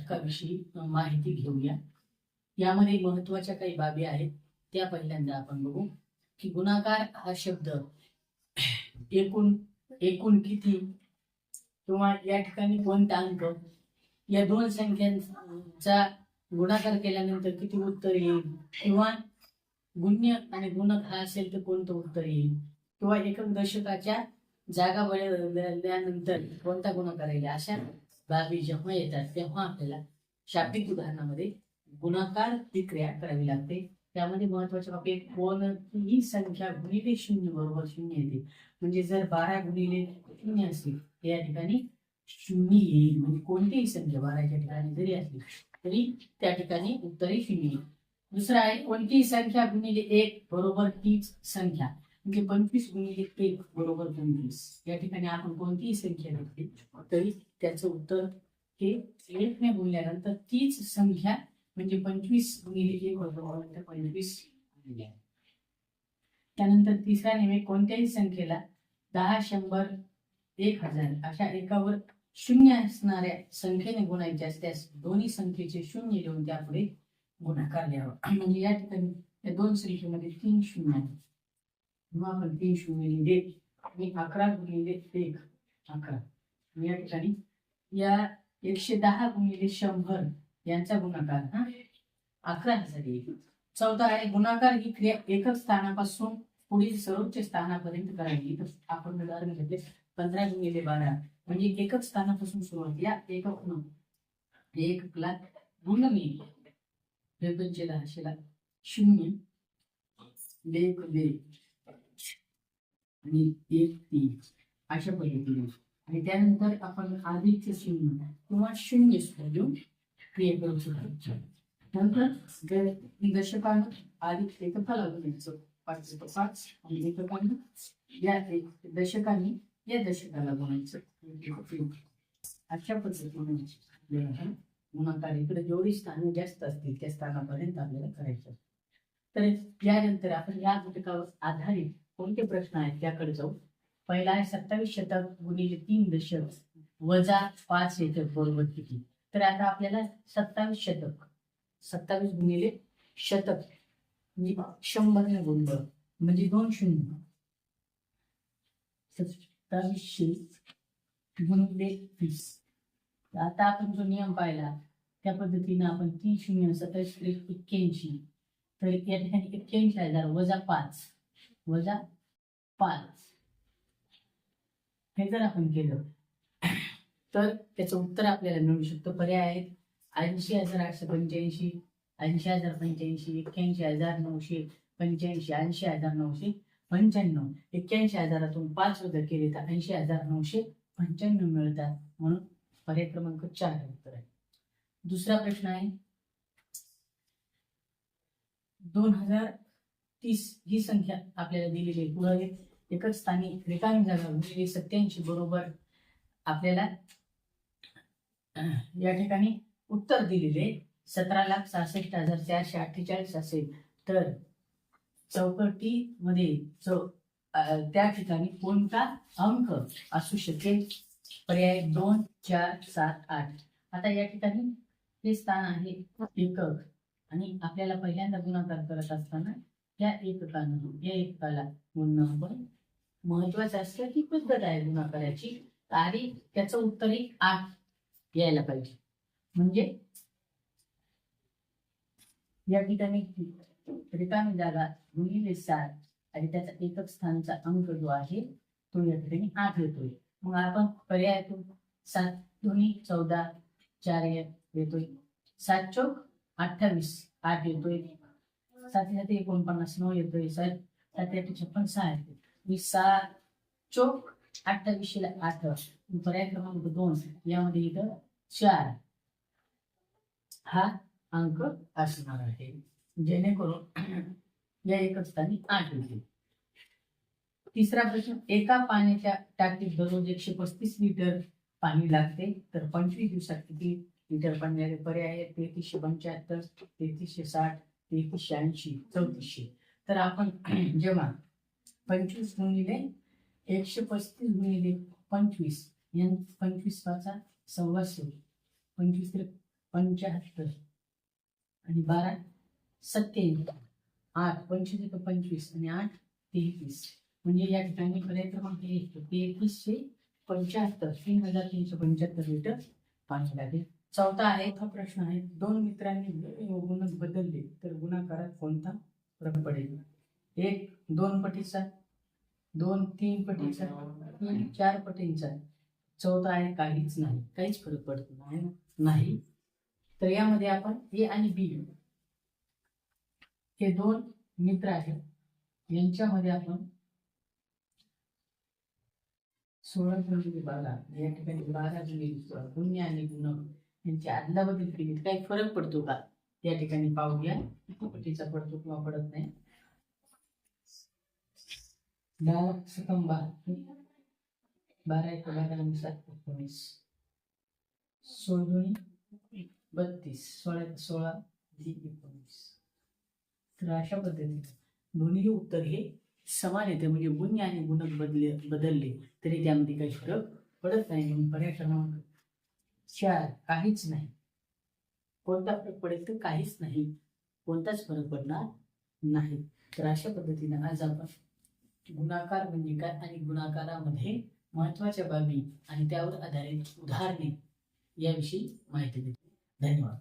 घटकाविषयी माहिती घेऊया. यामध्ये महत्वाच्या काही बाबी आहेत त्या पहिल्यांदा आपण बघू की गुणाकार हा शब्द एकूण एकूण किती किंवा या ठिकाणी कोणता अंक या दोन संख्यांचा गुणाकार केल्यानंतर किती उत्तर येईल किंवा गुण्य आणि गुणक हा असेल तर कोणतं उत्तर येईल किंवा एकक दशकाच्या जागा बदलल्यानंतर कोणता गुणाकार येईल अशा बाबी जेव्हा येतात तेव्हा आपल्याला शाब्दिक उदाहरणामध्ये गुणाकार ही क्रिया करावी लागते. त्यामध्ये महत्वाच्या बाबी कोणतीही संख्या गुणिले शून्य बरोबर शून्य येते. म्हणजे जर 12 गुणिले शून्य असेल या ठिकाणी शून्य येईल. म्हणजे कोणतीही संख्या 12च्या ठिकाणी जरी असली तरी त्या ठिकाणी उत्तरे शून्य येईल. दुसरा आहे कोणतीही संख्या गुणिले 1 बरोबर तीच संख्या. म्हणजे 25 गुणिले 1 बरोबर 25. या ठिकाणी आपण कोणतीही संख्या घेतली तरी त्याचं उत्तर हे 1 ने गुणल्यानंतर तीच संख्या म्हणजे 25 गुणिले 1 बरोबर 25. त्यानंतर तिसरा नियम कोणत्याही संख्येला 10, 100, 1000 अशा एकावर शून्य असणाऱ्या संख्येने गुणायचे असल्यास दोन्ही संख्येचे शून्य लिहून त्यापुढे गुणाकार लिहावा. म्हणजे या ठिकाणी या दोन संख्येमध्ये 3 शून्य आहेत. मग आपण 3 शून्य लिहिले आणि 11 गुणिले 1 11. या ठिकाणी या 110 गुणिले 100 यांचा गुणाकार 11,000 येईल. चौथा आहे गुणाकार ही क्रिया एकच स्थानापासून पुढील सर्वोच्च स्थानापर्यंत करावी. आपण उदाहरण घेतले 15 गुणिले 12 म्हणजे एकच स्थानापासून सुरुवात. या एककला गुणनी 1000 शून्य 1 आणि 1 3 अशा पद्धतीने. आणि त्यानंतर आपण अधिकचे शून्य किंवा शून्य घेऊन क्रिया करू शकतो. नंतर दशकानं अधिक एककाला गुणायचं 5 आणि एककानं या दशकांनी या दशकाला गुणायचं. अशा पद्धतीने गुणाकार इकडे जेवढी स्थाने जास्त असतील त्या स्थानापर्यंत आपल्याला करायचं. तर यानंतर आपण या घटकावर आधारित कोणते प्रश्न आहेत त्याकडे जाऊ. पहिला आहे 27 शतक गुणिले 3 दशक वजा 5 शतक बरोबर किती. तर आता आपल्याला 27 गुणिले शतक म्हणजे 100 ने गुणलं म्हणजे 2 शून्य. 2700 गुणिले 30. आता आपण जो नियम पाहिला त्या पद्धतीने आपण 3 शून्य 27 81. तर या ठिकाणी 81,000 वजा 5 हे जर आपण केलं तर त्याचं उत्तर आपल्याला मिळू शकतं. पर्याय आहेत 80,885, 80,085, 81,985, 80,995. 81,000 5 वजा केले तर 80,995 मिळतात. म्हणून पर्याय क्रमांक 4 हे उत्तर आहे. दुसरा प्रश्न आहे 2030 ही संख्या आपल्याला दिलेली आहे. पुढे एकच स्थानी रिकामी जागा गुणिले 87 बरोबर आपल्याला या ठिकाणी उत्तर दिलेले 17,66,448 असेल तर चौकटीमध्ये त्या ठिकाणी कोणता अंक असू शकेल. पर्याय 2 4 7 8. आता या ठिकाणी हे स्थान आहे एकक आणि आपल्याला पहिल्यांदा गुणाकार करत असताना या एककाला गुणणं पण महत्वाचं असतं. की पद्धत आहे गुणाकाराची आणि त्याचं उत्तरही 8 यायला पाहिजे. म्हणजे या ठिकाणी रिकामी जागा गुणिले 7 आणि त्याचा एकक स्थानचा अंक जो आहे तो या ठिकाणी 8 येतोय. मग आपण पर्यायातून 7 दोन्ही 14 4 येतोय. 7 चौक 28 8 येतोय. 7 49 9 येतोय. 7 7 56 6 येतोय. मी 7 चौक 28 ला 8 पर्याय क्रमांक 2 यामध्ये इथं 4 हा अंक असणार आहे. जेणेकरून या एकच स्थानी 8 येतील. तिसरा प्रश्न एका पाण्याच्या टाकीत दररोज 135 लिटर पाणी लागते तर 25 दिवसात किती लिटर पाणी लागेल. पर्याय आहे 3375, 3360, 3380, 3400. तर आपण जेव्हा 25 गुणिले 135 गुणिले 25 25 5 सव्वाशे 25 75 आणि 12 87, 8 25 25 आणि 8 33. म्हणजे या ठिकाणी पर्याय क्रमांक 1 3375 3375 लिटर पाणी लागेल. चौथा आहे हा प्रश्न आहे, दोन मित्रांनी गुणक बदलले तर गुणाकारात कोणता फरक पडेल? 1 2 पटीचा, 2 3 पटीचा, 3 4 पटींचा. चौथा आहे काहीच नाही, काहीच फरक पडत नाही. तर यामध्ये आपण ए आणि बी हे दोन मित्र आहेत, यांच्यामध्ये आपण 16 गुणिले 12 या ठिकाणी 12 गुणिले गुण्य आणि गुणक यांची अदलाबदल केली तर काही फरक पडतो का या ठिकाणी पाहूया. किती पटीचा पडतो किंवा पडत नाही. 12 सतम 12 12 1 12 आणि 7 19 16 32 16 16 19. तर अशा पद्धतीने दोन्ही उत्तर हे समान येते, म्हणजे गुण्य आणि गुणक बदलले तरी त्यामध्ये काही फरक पडत नाही. म्हणून पर्याय क्रमांक 4 काहीच नाही. कोणता फरक पडेल तर काहीच नाही, कोणताच फरक पडणार नाही. तर अशा पद्धतीने आज आपण गुणाकार म्हणजे काय आणि गुणाकारामध्ये महत्वाच्या बाबी आणि त्यावर आधारित उदाहरणे याविषयी माहिती देतो. धन्यवाद.